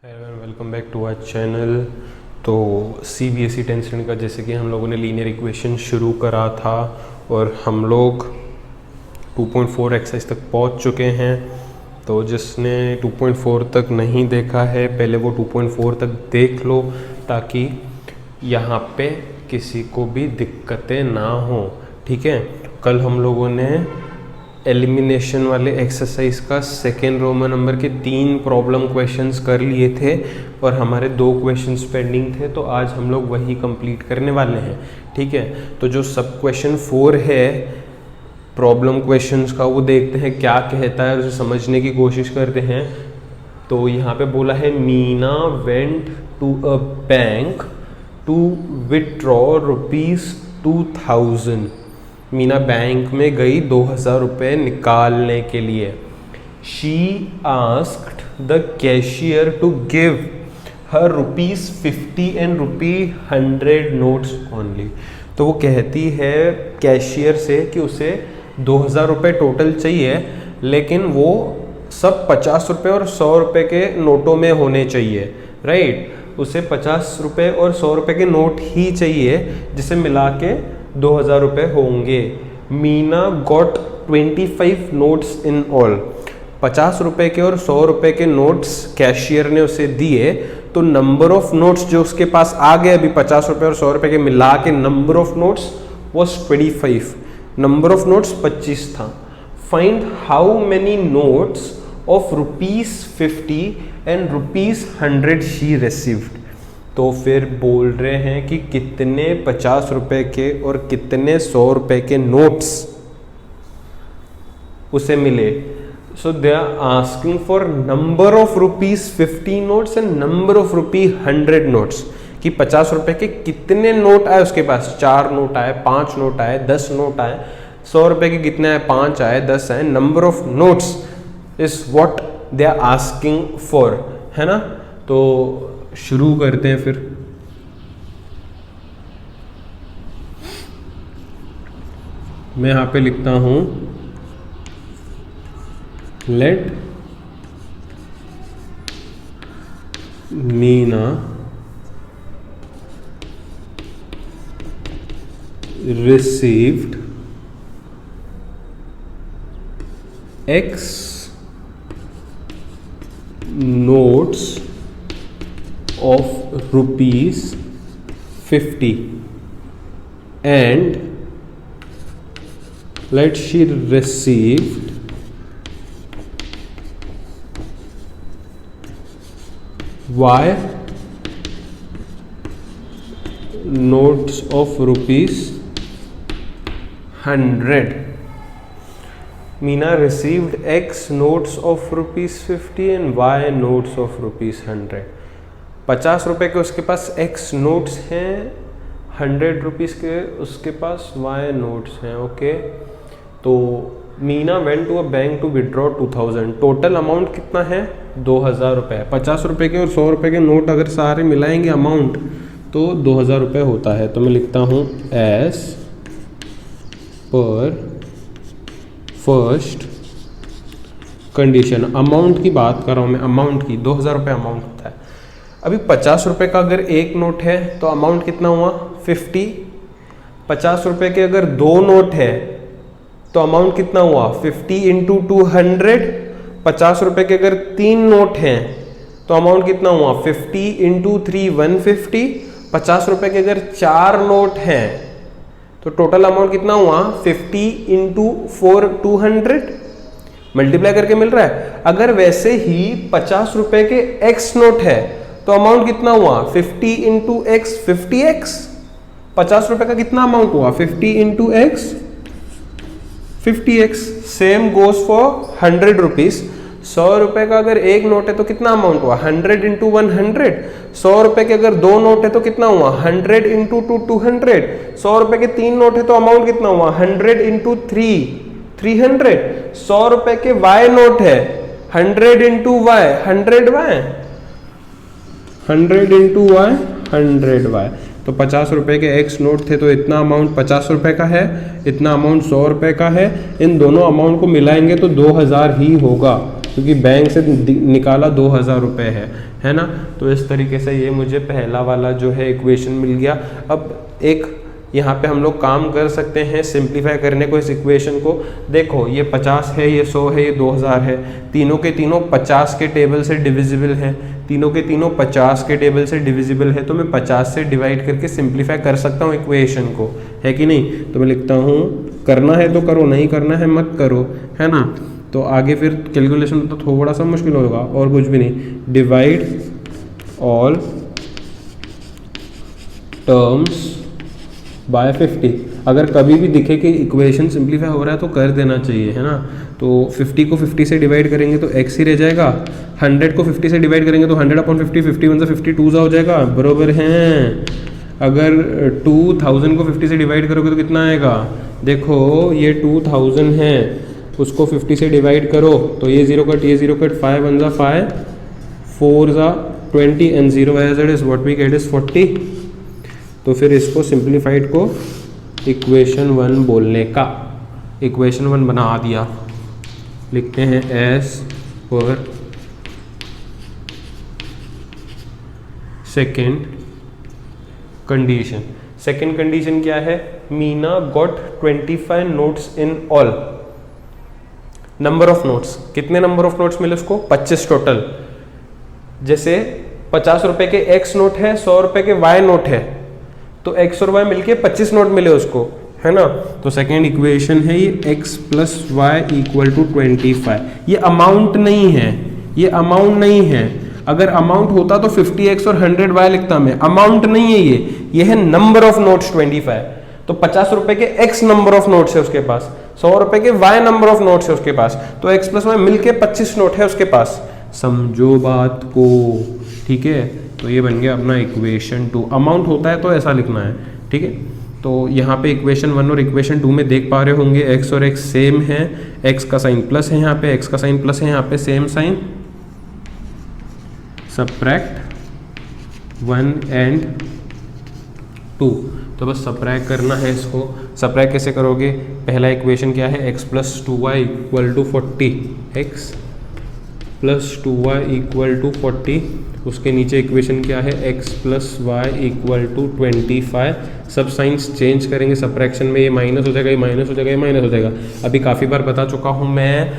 Welcome back to our channel. तो CBSE 10th श्रेणी का जैसे कि हम लोगों ने लीनियर इक्वेशन शुरू करा था और हम लोग 2.4 एक्सरसाइज तक पहुंच चुके हैं। तो जिसने 2.4 तक नहीं देखा है पहले वो 2.4 तक देख लो ताकि यहाँ पे किसी को भी दिक्कतें ना हो। ठीक है, कल हम लोगों ने एलिमिनेशन वाले एक्सरसाइज का सेकेंड रोमन नंबर के 3 प्रॉब्लम क्वेश्चंस कर लिए थे और हमारे 2 क्वेश्चंस पेंडिंग थे, तो आज हम लोग वही कंप्लीट करने वाले हैं। ठीक है, तो जो सब क्वेश्चन 4 है प्रॉब्लम क्वेश्चंस का वो देखते हैं क्या कहता है, उसे समझने की कोशिश करते हैं। तो यहाँ पे बोला है Meena went to a bank to withdraw ₹2000। Meena bank में गई 2000 रुपये निकालने के लिए। She asked the cashier to give her ₹50 and ₹100 notes only. तो वो कहती है कैशियर से कि उसे 2000 रुपये टोटल चाहिए, लेकिन वो सब 50 रुपये और 100 रुपये के नोटों में होने चाहिए। राइट, उसे 50 रुपये और 100 रुपये के नोट ही चाहिए जिसे मिला के 2000 रुपये होंगे। Meena got 25 notes in all. 50 रुपये के और 100 रुपये के नोट्स कैशियर ने उसे दिए, तो नंबर ऑफ नोट्स जो उसके पास आ गए अभी 50 रुपये और 100 रुपये के मिला के number of notes was 25। Number of notes 25 था। Find how many notes of ₹50 and ₹100 she received. तो फिर बोल रहे हैं कि कितने 50 रुपये के और कितने 100 रुपये के नोट्स उसे मिले। So they are asking for number of ₹50 notes and number of ₹100 notes, कि 50 रुपये के कितने नोट आए उसके पास। 4 नोट आए, 5 नोट आए, 10 नोट आए। 100 रुपये के कितने आए, 5 आए, 10 आए। Number of notes is what they are asking for, है ना। तो शुरू करते हैं फिर। मैं यहां पे लिखता हूं let Meena received X notes of ₹50 and let she received Y notes of ₹100. Meena received X notes of ₹50 and Y notes of ₹100. 50 रुपये के उसके पास X नोट्स हैं, 100 रुपीज़ के उसके पास Y नोट्स हैं। ओके, तो Meena went to a bank to withdraw 2000। Total amount कितना है, 2000 रुपये। 50 रुपये के और 100 रुपये के नोट अगर सारे मिलाएंगे अमाउंट तो 2000 रुपये होता है। तो मैं लिखता हूँ as per first condition. Amount की बात कर रहा हूँ मैं, अमाउंट की 2000 रुपये अमाउंट होता है। अभी 50 रुपये का अगर एक नोट है तो अमाउंट कितना हुआ, 50। 50 रुपये के अगर 2 नोट है तो अमाउंट कितना हुआ, 50 × 200। 50 रुपये के अगर 3 नोट हैं तो अमाउंट कितना हुआ, 50 × 3 150। 50 रुपये के अगर 4 नोट हैं तो टोटल अमाउंट कितना हुआ, 50 × 4 200। मल्टीप्लाई करके मिल रहा है। अगर वैसे ही 50 रुपये के X नोट है तो अमाउंट कितना हुआ, 50 × X 50X। 50 रुपये का कितना अमाउंट हुआ, 50 × X 50X। Same goes for 100 rupees. 100 रुपये का अगर एक नोट है तो कितना अमाउंट हुआ, 100 × 100। 100 रुपये के अगर 2 नोट है तो कितना हुआ, 100 × 2 200। 100 रुपये के 3 नोट है तो अमाउंट कितना हुआ, 100 × 3 300। 100 रुपये के Y नोट है, 100 × Y 100Y 100 × Y 100Y। तो 50 रुपये के X नोट थे तो इतना अमाउंट 50 रुपये का है, इतना अमाउंट 100 रुपये का है। इन दोनों अमाउंट को मिलाएंगे तो 2000 ही होगा। क्योंकि बैंक से निकाला 2000 रुपये है ना। तो इस तरीके से ये मुझे पहला वाला जो है इक्वेशन मिल गया। अब एक यहाँ पे हम लोग काम कर सकते हैं सिंप्लीफाई करने को इस इक्वेशन को। देखो ये 50 है, ये 100 है, ये 2000 है, तीनों के तीनों 50 के टेबल से डिविजिबल है, तीनों के तीनों 50 के टेबल से डिविजिबल है। तो मैं 50 से डिवाइड करके सिंप्लीफाई कर सकता हूँ इक्वेशन को, है कि नहीं। तो मैं लिखता हूँ, करना है तो करो, नहीं करना है मत करो, है ना। तो आगे फिर कैलकुलेशन तो थोड़ा सा मुश्किल होगा, और कुछ भी नहीं। Divide all terms by 50। अगर कभी भी दिखे कि इक्वेशन सिंप्लीफाई हो रहा है तो कर देना चाहिए, है ना। तो 50 को 50 से डिवाइड करेंगे तो x ही रह जाएगा, 100 को 50 से डिवाइड करेंगे तो 100/50, 50 1 52 हो जाएगा, बरोबर हैं। अगर 2000 को 50 से डिवाइड करोगे तो कितना आएगा, देखो ये 2000 है, उसको 50 से डिवाइड करो तो ये 0 कट, ये 0 कट, 5 1 जा 5, 4 जा 20 and 0 as it is what we get is 40। तो फिर इसको सिंप्लीफाइड को इक्वेशन 1 बोलने का, इक्वेशन 1 बना दिया। लिखते हैं एस पर सेकेंड कंडीशन। सेकेंड कंडीशन क्या है, Meena got 25 notes in all. Number of notes, कितने नंबर ऑफ नोट्स मिले उसको, 25 टोटल। जैसे 50 रुपए के x नोट है, 100 रुपए के y नोट है, तो x और y मिलके 25 नोट मिले उसको, है ना। तो सेकेंड इक्वेशन है ये x plus Y equal to 25। ये अमाउंट नहीं है, ये अमाउंट नहीं है। अगर अमाउंट होता तो 50x और 100y लिखता मैं, अमाउंट नहीं है ये है नंबर ऑफ नोट्स 25। तो 50 रुपए के x नंबर ऑफ नोट्स है उसके पास, 100 रुपए के y नंबर ऑफ नोट्स है उसके पास, तो x प्लस वाई मिलके 25 नोट है उसके पास। समझो बात को, ठीक है। तो ये बन गया अपना इक्वेशन 2। अमाउंट होता है तो ऐसा लिखना है, ठीक है। तो यहाँ पे इक्वेशन 1 और इक्वेशन 2 में देख पा रहे होंगे x और x सेम है, x का साइन प्लस है यहाँ पे, x का साइन प्लस है यहाँ पे, सेम साइन। सबट्रैक्ट 1 एंड 2, तो बस सबट्रैक्ट करना है इसको। सबट्रैक्ट कैसे करोगे, पहला इक्वेशन क्या है, x plus 2y equal to 40, x plus 2y equal to 40। उसके नीचे इक्वेशन क्या है, x plus Y equal to 25। सब साइंस चेंज करेंगे सब्ट्रैक्शन में, ये माइनस हो जाएगा, ये माइनस हो जाएगा, ये माइनस हो जाएगा। अभी काफ़ी बार बता चुका हूँ मैं,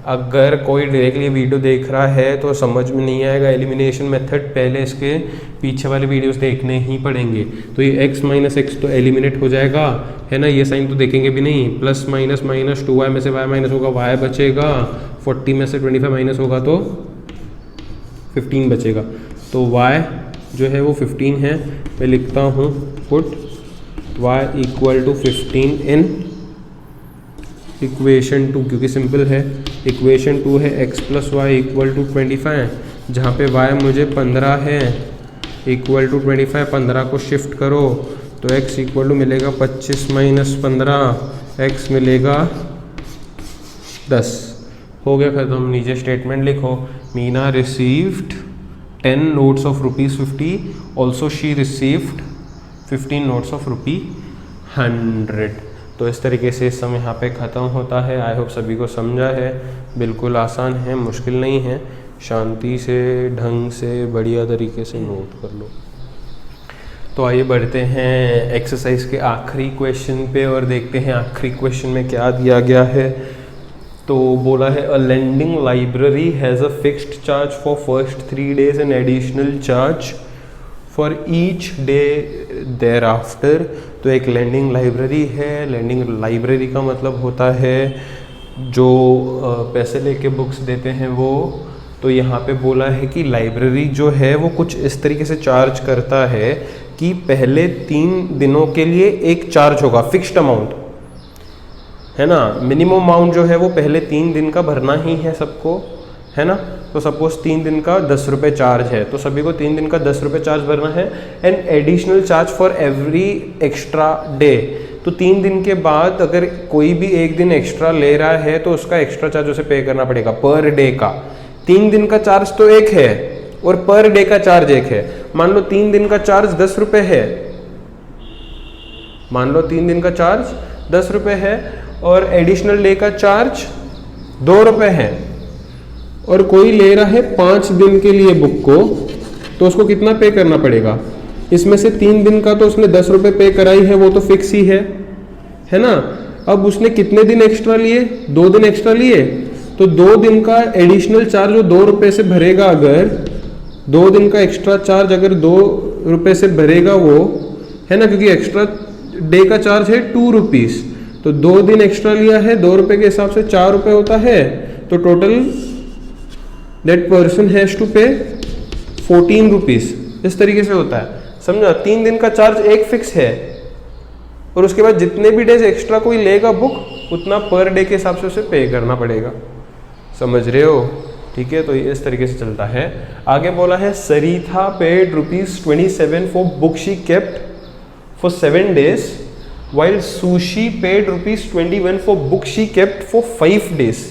अगर कोई डायरेक्टली वीडियो देख रहा है तो समझ में नहीं आएगा एलिमिनेशन मेथड, पहले इसके पीछे वाले वीडियोस देखने ही पड़ेंगे। तो ये x माइनस एक्स तो एलिमिनेट हो जाएगा, है ना। ये साइन तो देखेंगे भी नहीं, प्लस माइनस माइनस 2y में से y माइनस होगा, y बचेगा, 40 में से 25 माइनस होगा तो 15 बचेगा। तो y जो है वो 15 है। मैं लिखता हूँ put y equal to 15 in equation 2, क्योंकि सिंपल है। इक्वेशन 2 है x plus Y equal to 25, जहाँ पे y मुझे 15 है, इक्वल टू 25। 15 को शिफ्ट करो तो x इक्वल टू मिलेगा 25 माइनस 15, x मिलेगा 10। हो गया खत्म। नीचे स्टेटमेंट लिखो, Meena received 10 notes of ₹50, also she received 15 notes of ₹100। तो इस तरीके से सम यहाँ पे ख़त्म होता है। आई होप सभी को समझा है, बिल्कुल आसान है, मुश्किल नहीं है। शांति से, ढंग से, बढ़िया तरीके से नोट कर लो। तो आइए बढ़ते हैं एक्सरसाइज के आखिरी क्वेश्चन पे और देखते हैं आखिरी क्वेश्चन में क्या दिया गया है। तो बोला है a lending library has a fixed charge for first 3 days and additional charge for each day thereafter. तो एक लेंडिंग लाइब्रेरी है। लेंडिंग लाइब्रेरी का मतलब होता है जो पैसे लेके बुक्स देते हैं वो। तो यहाँ पे बोला है कि लाइब्रेरी जो है वो कुछ इस तरीके से चार्ज करता है कि पहले 3 दिनों के लिए एक चार्ज होगा, फिक्स्ड अमाउंट, है ना। मिनिमम अमाउंट जो है वो पहले 3 दिन का भरना ही है सबको, है ना। तो सपोज 3 दिन का 10 रुपये चार्ज है, तो सभी को 3 दिन का 10 रुपये चार्ज भरना है। And additional charge for every extra day. तो 3 दिन के बाद अगर कोई भी एक दिन एक्स्ट्रा ले रहा है तो उसका एक्स्ट्रा चार्ज उसे पे करना पड़ेगा पर डे का। 3 दिन का चार्ज तो एक है और पर डे का चार्ज एक है। मान लो 3 दिन का चार्ज 10 रुपये है, मान लो 3 दिन का चार्ज 10 रुपये है और एडिशनल डे का चार्ज 2 रुपये है। और कोई ले रहा है 5 दिन के लिए बुक को, तो उसको कितना पे करना पड़ेगा? इसमें से 3 दिन का तो उसने 10 रुपये पे कराई है, वो तो फिक्स ही है ना। अब उसने कितने दिन एक्स्ट्रा लिए? 2 दिन एक्स्ट्रा लिए, तो 2 दिन का एडिशनल चार्ज वो 2 रुपये से भरेगा। अगर 2 दिन का एक्स्ट्रा चार्ज अगर 2 रुपये से भरेगा वो, है ना, क्योंकि एक्स्ट्रा डे का चार्ज है 2 रुपीज़, तो 2 दिन एक्स्ट्रा लिया है, 2 रुपये के हिसाब से 4 रुपये होता है, तो total that person has to pay 14 rupees. इस तरीके से होता है, समझा। 3 दिन का चार्ज एक फिक्स है, और उसके बाद जितने भी डेज एक्स्ट्रा कोई लेगा बुक, उतना पर डे के हिसाब से उसे पे करना पड़ेगा। समझ रहे हो? ठीक है, तो ये इस तरीके से चलता है। आगे बोला है Saritha paid ₹27 for book she kept for 7 days, while Sushi paid ₹21 for book she kept for 5 days.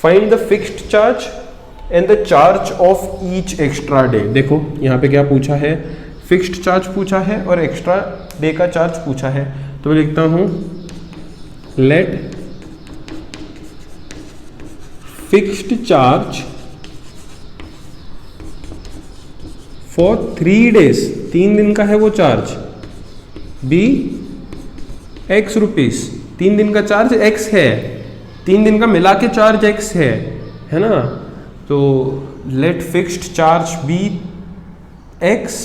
Find the fixed charge and the charge of each extra day. देखो यहाँ पे क्या पूछा है, फिक्स्ड चार्ज पूछा है और एक्स्ट्रा डे का चार्ज पूछा है। तो मैं लिखता हूँ let fixed charge for 3 days, 3 दिन का है वो चार्ज, बी X रुपीस। 3 दिन का चार्ज X है, 3 दिन का मिला के चार्ज X है ना। तो let fixed charge be X,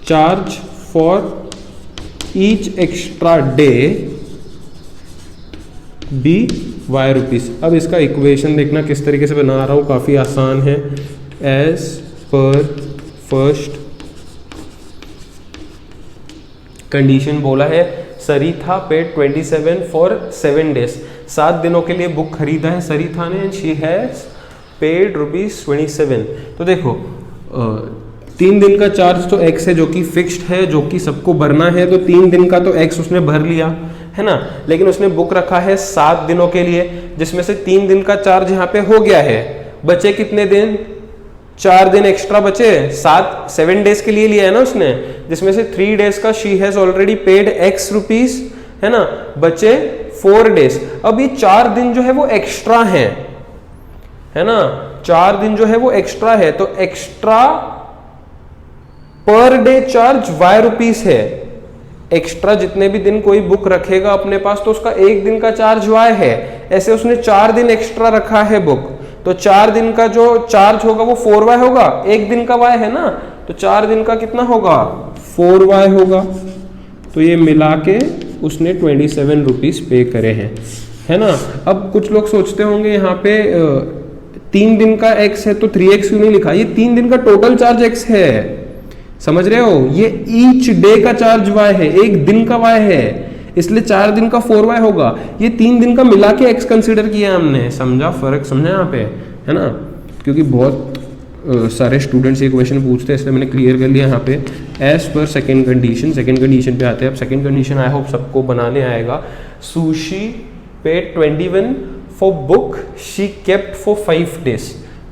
charge for each extra day be Y rupees. अब इसका इक्वेशन देखना किस तरीके से बना रहा हूँ, काफ़ी आसान है। एज पर फर्स्ट कंडीशन बोला है सरीथा पेड 27 फॉर 7 days, 7 दिनों के लिए बुक खरीदा है सरीथा ने, एंड शी हैज पेड ₹27। तो देखो 3 दिन का चार्ज तो X है जो कि फिक्स्ड है, जो कि सबको भरना है, तो 3 दिन का तो X उसने भर लिया, है ना। लेकिन उसने बुक रखा है 7 दिनों के लिए, जिसमें से 3 दिन का चार्ज यहाँ पे हो गया है। बचे कितने दिन? 4 दिन एक्स्ट्रा बचे, 7 days के लिए लिया है ना उसने, जिसमें से 3 days का she has already paid X rupees, है ना। बचे 4 days। अब ये 4 दिन जो है वो एक्स्ट्रा है ना, 4 दिन जो है वो एक्स्ट्रा है, तो extra per day charge Y rupees है। एक्स्ट्रा जितने भी दिन कोई बुक रखेगा अपने पास, तो उसका 1 दिन का चार्ज Y है। ऐसे उसने 4 दिन एक्स्ट्रा रखा है बुक, तो 4 दिन का जो चार्ज होगा वो 4Y होगा, 1 दिन का Y है ना, तो 4 दिन का कितना होगा? 4Y होगा। तो ये मिला के उसने 27 रुपीज पे करे हैं, है ना। अब कुछ लोग सोचते होंगे यहाँ पे 3 दिन का X है तो 3X क्यों नहीं लिखा? ये 3 दिन का टोटल चार्ज X है, समझ रहे हो। ये ईच डे का चार्ज Y है, 1 दिन का Y है, इसलिए 4 दिन का 4Y होगा। ये 3 दिन का मिला के X कंसिडर किया हमने, समझा फर्क? समझा यहाँ पे, है ना। क्योंकि बहुत सारे स्टूडेंट्स ये क्वेश्चन पूछते हैं, इसलिए मैंने क्लियर कर लिया यहाँ पे। एज पर सेकेंड कंडीशन पे आते हैं। अब सेकेंड कंडीशन आई होप सबको बनाने आएगा। Sushi paid 21 for book she kept for 5 days,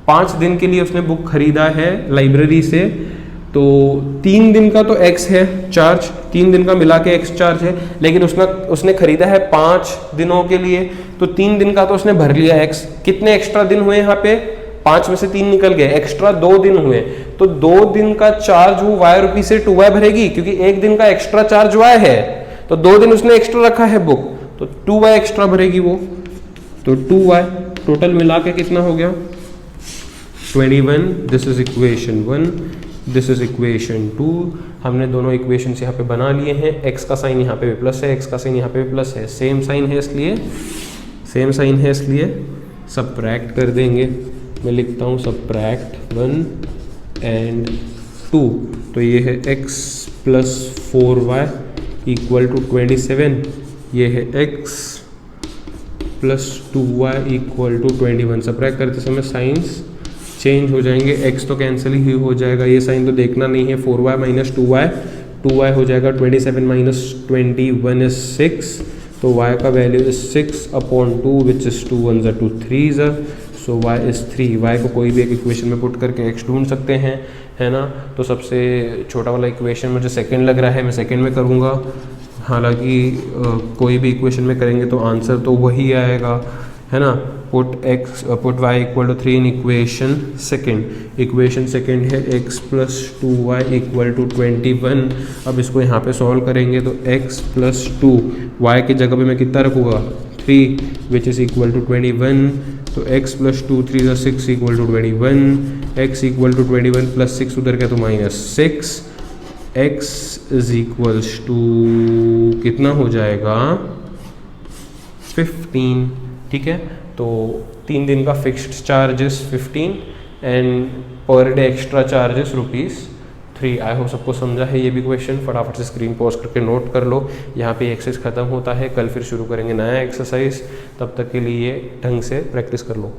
5 दिन के लिए उसने बुक खरीदा है लाइब्रेरी से। तो 3 दिन का तो X है चार्ज, 3 दिन का मिला के X चार्ज है, लेकिन उसने खरीदा है 5 दिनों के लिए, तो 3 दिन का तो उसने भर लिया X। कितने एक्स्ट्रा दिन हुए यहाँ पे? 5 में से 3 निकल गए, एक्स्ट्रा 2 दिन हुए, तो 2 दिन का चार्ज वो Y रुपी से 2Y भरेगी, क्योंकि 1 दिन का एक्स्ट्रा चार्ज Y है, तो 2 दिन उसने एक्स्ट्रा रखा है बुक, तो 2Y एक्स्ट्रा भरेगी वो, तो 2Y टोटल मिला के कितना हो गया? 21। This is equation 1, this is equation 2। हमने दोनों इक्वेशन यहाँ पे बना लिए हैं। x का साइन यहाँ पे प्लस है, x का साइन यहाँ पे प्लस है, सेम साइन है इसलिए सबट्रैक्ट कर देंगे। मैं लिखता हूँ सबट्रैक्ट 1 एंड 2, तो ये है x plus 4y equal to 27, ये है x plus 2y equal to 21। Subtract करते समय साइंस चेंज हो जाएंगे, x तो कैंसिल ही हो जाएगा, ये साइन तो देखना नहीं है। 4y माइनस 2y हो जाएगा, 27 माइनस 21 इज 6, तो y का value is 6/2 which is 2 1 2 3, so y is 3। y को कोई भी एक इक्वेशन में पुट करके x ढूंढ सकते हैं, है ना। तो सबसे छोटा वाला इक्वेशन मुझे सेकंड लग रहा है, मैं सेकंड में करूँगा। हालांकि कोई भी इक्वेशन में करेंगे तो आंसर तो वही आएगा, है ना। Put y equal to 3 in equation second है x plus 2y equal to 21। अब इसको यहाँ पे सॉल्व करेंगे तो x प्लस 2 y की जगह पे मैं कितना रखूँगा 3 विच इज़ इक्वल टू 21। तो x प्लस 2 3 ज़ा 6 equal to 21, x equal to 21 plus 6 उधर क्या तो -6, x इज इक्वल्स टू कितना हो जाएगा 15। ठीक है, तो 3 दिन का fixed charges 15 and per day extra charges ₹3। I hope सबको समझा है ये भी क्वेश्चन। फटाफट से स्क्रीन पॉज करके नोट कर लो। यहाँ पे एक्सरसाइज खत्म होता है, कल फिर शुरू करेंगे नया एक्सरसाइज। तब तक के लिए ढंग से प्रैक्टिस कर लो।